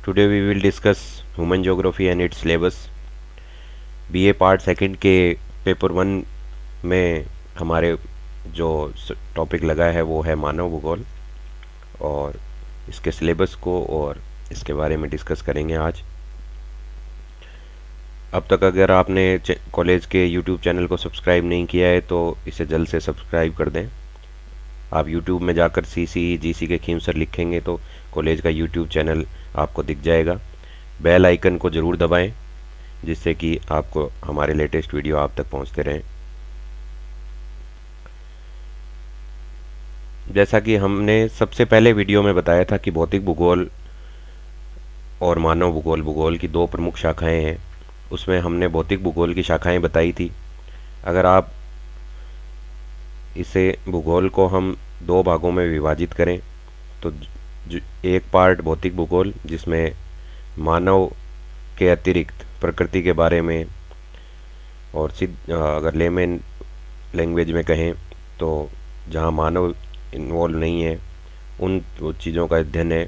Today we will discuss Human Geography and its syllabus. BA part second के paper 1 में हमारे जो topic लगा है वो है मानव भूगोल, और इसके सिलेबस को और इसके बारे में डिस्कस करेंगे आज। अब तक अगर आपने कॉलेज के YouTube चैनल को सब्सक्राइब नहीं किया है तो इसे जल्द से सब्सक्राइब कर दें। आप YouTube में जाकर CCE के खीमसर लिखेंगे तो कॉलेज का YouTube चैनल आपको दिख जाएगा। बेल आइकन को ज़रूर दबाएं जिससे कि आपको हमारे लेटेस्ट वीडियो आप तक पहुंचते रहें। जैसा कि हमने सबसे पहले वीडियो में बताया था कि भौतिक भूगोल और मानव भूगोल की दो प्रमुख शाखाएं हैं। उसमें हमने भौतिक भूगोल की शाखाएं बताई थी। अगर आप इसे भूगोल को हम दो भागों में विभाजित करें तो एक पार्ट भौतिक भूगोल जिसमें मानव के अतिरिक्त प्रकृति के बारे में, और अगर लेमैन लैंग्वेज में कहें तो जहां मानव इन्वॉल्व नहीं है उन चीज़ों का अध्ययन है।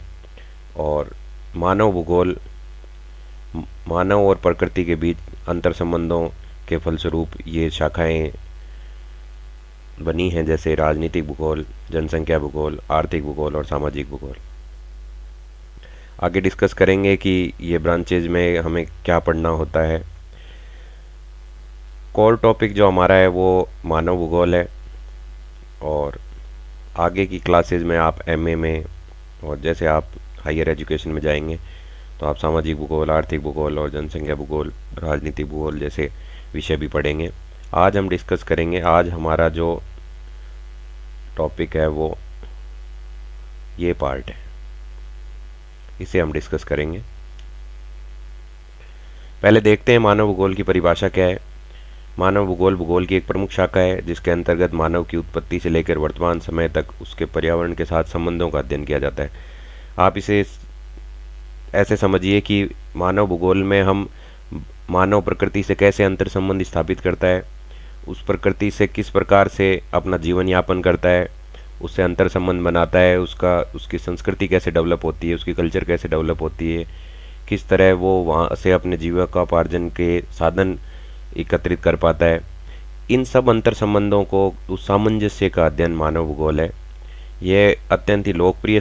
और मानव भूगोल मानव और प्रकृति के बीच अंतर संबंधों के फलस्वरूप ये शाखाएं बनी हैं, जैसे राजनीतिक भूगोल, जनसंख्या भूगोल, आर्थिक भूगोल और सामाजिक भूगोल। आगे डिस्कस करेंगे कि ये ब्रांचेज में हमें क्या पढ़ना होता है। कोर टॉपिक जो हमारा है वो मानव भूगोल है, और आगे की क्लासेज में आप MA में और जैसे आप हायर एजुकेशन में जाएंगे तो आप सामाजिक भूगोल, आर्थिक भूगोल और जनसंख्या भूगोल, राजनीतिक भूगोल जैसे विषय भी पढ़ेंगे। आज हम डिस्कस करेंगे, आज हमारा जो टॉपिक है वो ये पार्ट है, इसे हम डिस्कस करेंगे। पहले देखते हैं मानव भूगोल की परिभाषा क्या है। मानव भूगोल भूगोल की एक प्रमुख शाखा है जिसके अंतर्गत मानव की उत्पत्ति से लेकर वर्तमान समय तक उसके पर्यावरण के साथ संबंधों का अध्ययन किया जाता है। आप इसे ऐसे समझिए कि मानव भूगोल में हम मानव प्रकृति से कैसे अंतर संबंध स्थापित करता है, उस प्रकृति से किस प्रकार से अपना जीवन यापन करता है, उससे अंतर संबंध बनाता है, उसकी संस्कृति कैसे डेवलप होती है, उसकी कल्चर कैसे डेवलप होती है, किस तरह वो वहाँ से अपने जीविकोपार्जन के साधन एकत्रित कर पाता है। इन सब अंतर संबंधों को, उस सामंजस्य का अध्ययन मानव भूगोल है। यह अत्यंत ही लोकप्रिय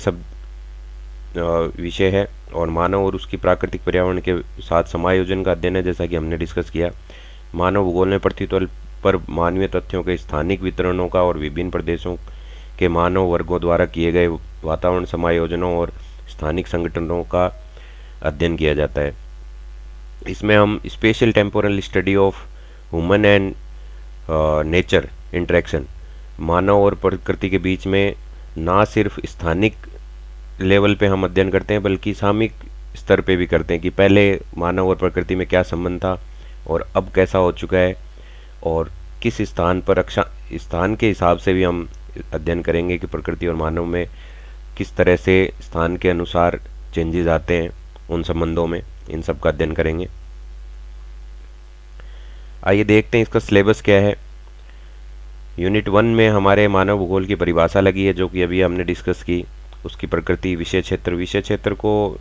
विषय है और मानव और उसकी प्राकृतिक पर्यावरण के साथ समायोजन का अध्ययन है। जैसा कि हमने डिस्कस किया, मानव भूगोल में पृथ्वी तल पर मानवीय तथ्यों के स्थानिक वितरणों का और विभिन्न प्रदेशों के मानव वर्गों द्वारा किए गए वातावरण समायोजनों और स्थानिक संगठनों का अध्ययन किया जाता है। इसमें हम spatial temporal study of human and nature interaction, मानव और प्रकृति के बीच में ना सिर्फ स्थानिक लेवल पे हम अध्ययन करते हैं बल्कि सामूहिक स्तर पे भी करते हैं कि पहले मानव और प्रकृति में क्या संबंध था और अब कैसा हो चुका है, और किस स्थान पर स्थान के हिसाब से भी हम अध्ययन करेंगे कि प्रकृति और मानव में किस तरह से स्थान के अनुसार चेंजेस आते हैं उन संबंधों में। इन सब का अध्ययन करेंगे। आइए देखते हैं इसका सिलेबस क्या है। यूनिट 1 में हमारे मानव भूगोल की परिभाषा लगी है जो कि अभी हमने डिस्कस की। उसकी प्रकृति, विषय क्षेत्र को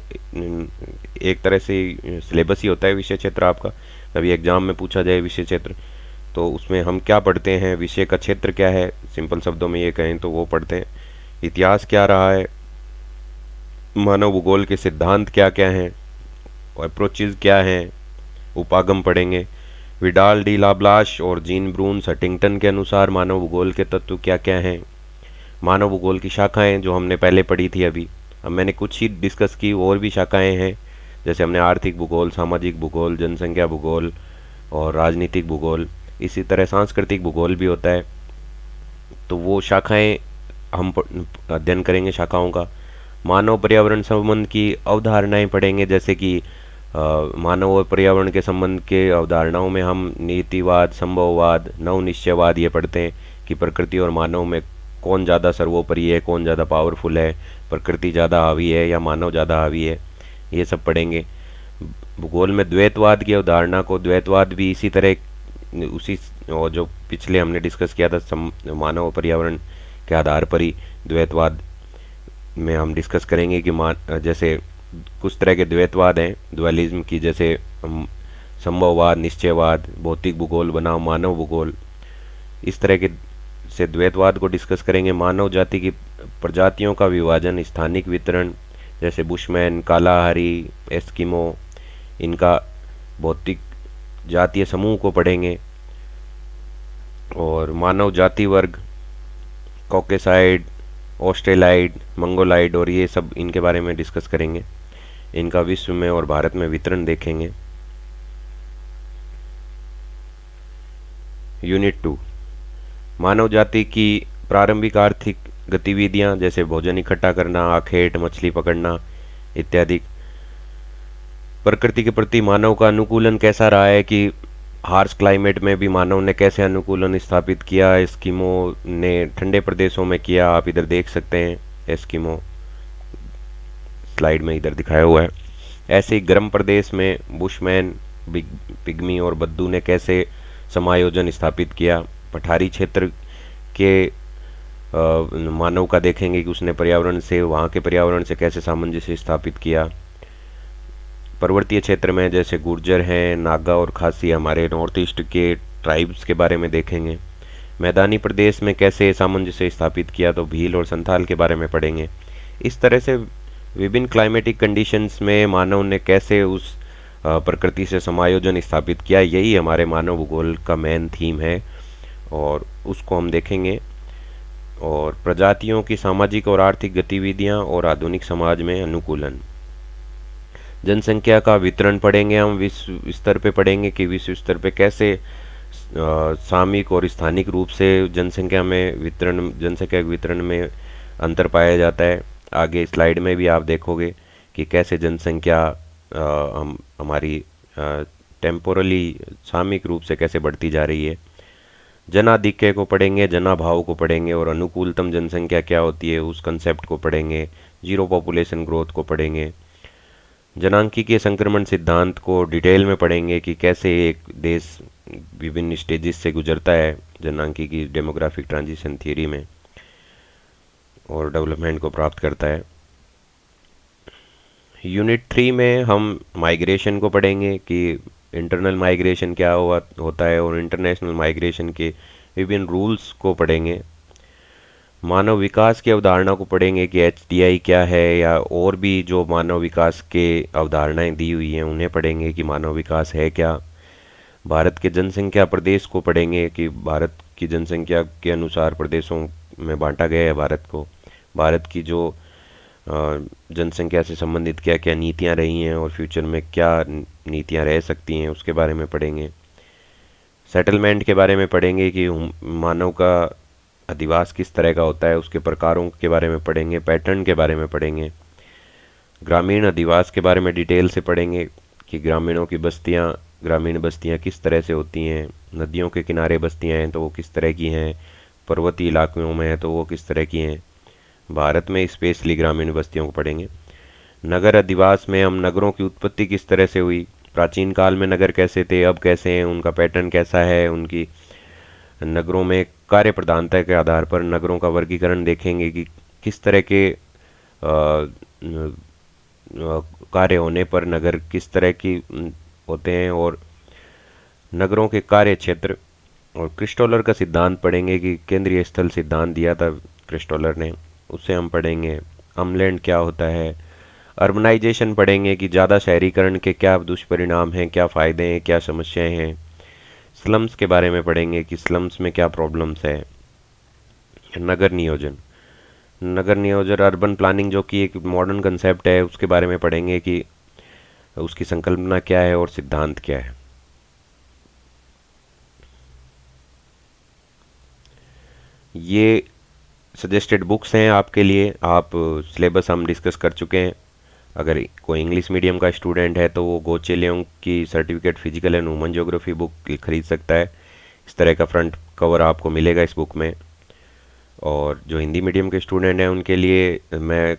एक तरह से सिलेबस ही होता है विषय क्षेत्र आपका। कभी एग्जाम में पूछा जाए विषय क्षेत्र तो उसमें हम क्या पढ़ते हैं, विषय का क्षेत्र क्या है, सिंपल शब्दों में ये कहें तो वो पढ़ते हैं। इतिहास क्या रहा है, मानव भूगोल के सिद्धांत क्या क्या हैं, अप्रोचेज क्या हैं, उपागम पढ़ेंगे। विडाल, डी लाब्लाश और जीन ब्रून्स हटिंगटन के अनुसार मानव भूगोल के तत्व क्या क्या हैं। मानव भूगोल की शाखाएं जो हमने पहले पढ़ी थी, अभी अब मैंने कुछ ही डिस्कस की, और भी शाखाएं हैं जैसे हमने आर्थिक भूगोल, सामाजिक भूगोल, जनसंख्या भूगोल और राजनीतिक भूगोल। इसी तरह सांस्कृतिक भूगोल भी होता है, तो वो शाखाएं हम अध्ययन करेंगे शाखाओं का। मानव पर्यावरण संबंध की अवधारणाएं पढ़ेंगे, जैसे कि मानव और पर्यावरण के संबंध के अवधारणाओं में हम नीतिवाद, संभववाद, नवनिश्चयवाद ये पढ़ते हैं कि प्रकृति और मानव में कौन ज़्यादा सर्वोपरि है, कौन ज़्यादा पावरफुल है, प्रकृति ज़्यादा हावी है या मानव ज़्यादा हावी है, ये सब पढ़ेंगे। भूगोल में द्वैतवाद की अवधारणा को, द्वैतवाद भी इसी तरह उसी और जो पिछले हमने डिस्कस किया था मानव और पर्यावरण के आधार पर ही द्वैतवाद में हम डिस्कस करेंगे कि जैसे कुछ तरह के द्वैतवाद हैं दुअलिज्म की, जैसे संभववाद, निश्चयवाद, भौतिक भूगोल बनाम मानव भूगोल। इस तरह के से द्वैतवाद को डिस्कस करेंगे। मानव जाति की प्रजातियों का विभाजन, स्थानिक वितरण, जैसे बुशमैन, कालाहारी, एस्किमो, इनका भौतिक जातीय समूह को पढ़ेंगे। और मानव जाति वर्ग, कॉकेसाइड, ऑस्ट्रेलाइड, मंगोलाइड, और ये सब इनके बारे में डिस्कस करेंगे। इनका विश्व में और भारत में वितरण देखेंगे। यूनिट 2, मानव जाति की प्रारंभिक आर्थिक गतिविधियां, जैसे भोजन इकट्ठा करना, आखेट, मछली पकड़ना इत्यादि। प्रकृति के प्रति मानव का अनुकूलन कैसा रहा है, कि हार्श क्लाइमेट में भी मानव ने कैसे अनुकूलन स्थापित किया। एस्किमो ने ठंडे प्रदेशों में किया, आप इधर देख सकते हैं, एस्किमो स्लाइड में इधर दिखाया हुआ है। ऐसे ही गर्म प्रदेश में बुशमैन, पिग्मी और बद्दू ने कैसे समायोजन स्थापित किया। पठारी क्षेत्र के मानव का देखेंगे कि उसने पर्यावरण से, वहाँ के पर्यावरण से कैसे सामंजस्य स्थापित किया। पर्वतीय क्षेत्र में जैसे गुर्जर हैं, नागा और खासी, हमारे नॉर्थ ईस्ट के ट्राइब्स के बारे में देखेंगे। मैदानी प्रदेश में कैसे सामंजस्य स्थापित किया, तो भील और संथाल के बारे में पढ़ेंगे। इस तरह से विभिन्न क्लाइमेटिक कंडीशंस में मानव ने कैसे उस प्रकृति से समायोजन स्थापित किया, यही हमारे मानव भूगोल का मेन थीम है और उसको हम देखेंगे। और प्रजातियों की सामाजिक और आर्थिक गतिविधियां और आधुनिक समाज में अनुकूलन। जनसंख्या का वितरण पढ़ेंगे हम, विश्व स्तर पे पढ़ेंगे कि विश्व स्तर पे कैसे सामयिक और स्थानिक रूप से जनसंख्या के वितरण में अंतर पाया जाता है। आगे स्लाइड में भी आप देखोगे कि कैसे जनसंख्या हमारी टेम्पोरली सामयिक रूप से कैसे बढ़ती जा रही है। जनाधिक्य को पढ़ेंगे, जनाभाव को पढ़ेंगे, और अनुकूलतम जनसंख्या क्या होती है उस कंसेप्ट को पढ़ेंगे। जीरो पॉपुलेशन ग्रोथ को पढ़ेंगे। जनांकीय संक्रमण सिद्धांत को डिटेल में पढ़ेंगे कि कैसे एक देश विभिन्न स्टेजेस से गुजरता है जनांकीय डेमोग्राफिक ट्रांजिशन थियरी में और डेवलपमेंट को प्राप्त करता है। यूनिट 3 में हम माइग्रेशन को पढ़ेंगे कि इंटरनल माइग्रेशन क्या होता है और इंटरनेशनल माइग्रेशन के विभिन्न रूल्स को पढ़ेंगे। मानव विकास की अवधारणा को पढ़ेंगे कि HDI क्या है, या और भी जो मानव विकास के अवधारणाएं दी हुई हैं उन्हें पढ़ेंगे कि मानव विकास है क्या। भारत के जनसंख्या प्रदेश को पढ़ेंगे कि भारत की जनसंख्या के अनुसार प्रदेशों में बांटा गया है भारत को। भारत की जो जनसंख्या से संबंधित क्या क्या नीतियां रही हैं और फ्यूचर में क्या नीतियां रह सकती हैं उसके बारे में पढ़ेंगे। सेटलमेंट के बारे में पढ़ेंगे कि मानव का अधिवास किस तरह का होता है, उसके प्रकारों के बारे में पढ़ेंगे। पैटर्न के बारे में पढ़ेंगे। ग्रामीण अधिवास के बारे में डिटेल से पढ़ेंगे कि ग्रामीण बस्तियां किस तरह से होती हैं। नदियों के किनारे बस्तियां हैं तो वो किस तरह की हैं, पर्वतीय इलाकों में है तो वो किस तरह की हैं। भारत में स्पेशली ग्रामीण बस्तियों को पढ़ेंगे। नगर अधिवास में हम नगरों की उत्पत्ति किस तरह से हुई, प्राचीन काल में नगर कैसे थे, अब कैसे हैं, उनका पैटर्न कैसा है, उनकी नगरों में कार्य प्रधानता के आधार पर नगरों का वर्गीकरण देखेंगे कि किस तरह के कार्य होने पर नगर किस तरह की होते हैं, और नगरों के कार्य क्षेत्र। और क्रिस्टोलर का सिद्धांत पढ़ेंगे कि केंद्रीय स्थल सिद्धांत दिया था क्रिस्टोलर ने, उससे हम पढ़ेंगे। अमलैंड क्या होता है। अर्बनाइजेशन पढ़ेंगे कि ज़्यादा शहरीकरण के क्या दुष्परिणाम हैं, क्या फ़ायदे हैं, क्या समस्याएं हैं। स्लम्स के बारे में पढ़ेंगे कि स्लम्स में क्या प्रॉब्लम्स है। नगर नियोजन अर्बन प्लानिंग जो कि एक मॉडर्न कंसेप्ट है उसके बारे में पढ़ेंगे कि उसकी संकल्पना क्या है और सिद्धांत क्या है। ये सजेस्टेड बुक्स हैं आपके लिए। आप सिलेबस हम डिस्कस कर चुके हैं। अगर कोई इंग्लिश मीडियम का स्टूडेंट है तो वो गोचे लियोंग की certificate physical and human geography book खरीद सकता है। इस तरह का फ्रंट कवर आपको मिलेगा इस बुक में। और जो हिंदी मीडियम के स्टूडेंट हैं उनके लिए मैं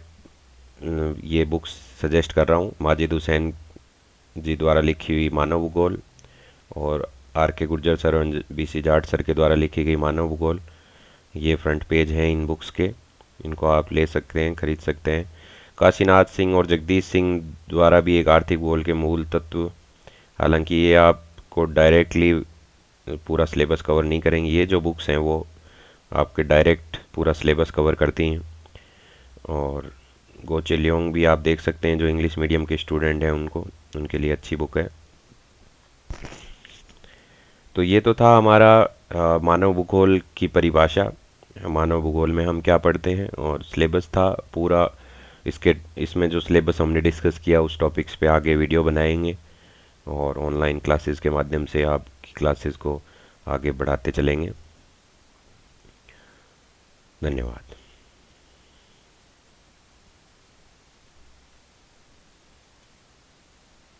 ये बुक्स सजेस्ट कर रहा हूँ। माजिद हुसैन जी द्वारा लिखी हुई मानव भूगोल और RK गुर्जर सर और BC जाट सर के द्वारा लिखी गई मानव भूगोल। ये फ्रंट पेज हैं इन बुक्स के, इनको आप ले सकते हैं, खरीद सकते हैं। काशीनाथ सिंह और जगदीश सिंह द्वारा भी एक आर्थिक भूगोल के मूल तत्व। हालांकि ये आपको डायरेक्टली पूरा सिलेबस कवर नहीं करेंगी, ये जो बुक्स हैं वो आपके डायरेक्ट पूरा सिलेबस कवर करती हैं। और गो चिलियोंग भी आप देख सकते हैं, जो इंग्लिश मीडियम के स्टूडेंट हैं उनको, उनके लिए अच्छी बुक है। तो ये तो था हमारा मानव भूगोल की परिभाषा। मानव भूगोल में हम क्या पढ़ते हैं, और सिलेबस था पूरा। इसमें जो सिलेबस हमने डिस्कस किया उस टॉपिक्स पे आगे वीडियो बनाएंगे, और ऑनलाइन क्लासेस के माध्यम से आपकी क्लासेस को आगे बढ़ाते चलेंगे। धन्यवाद।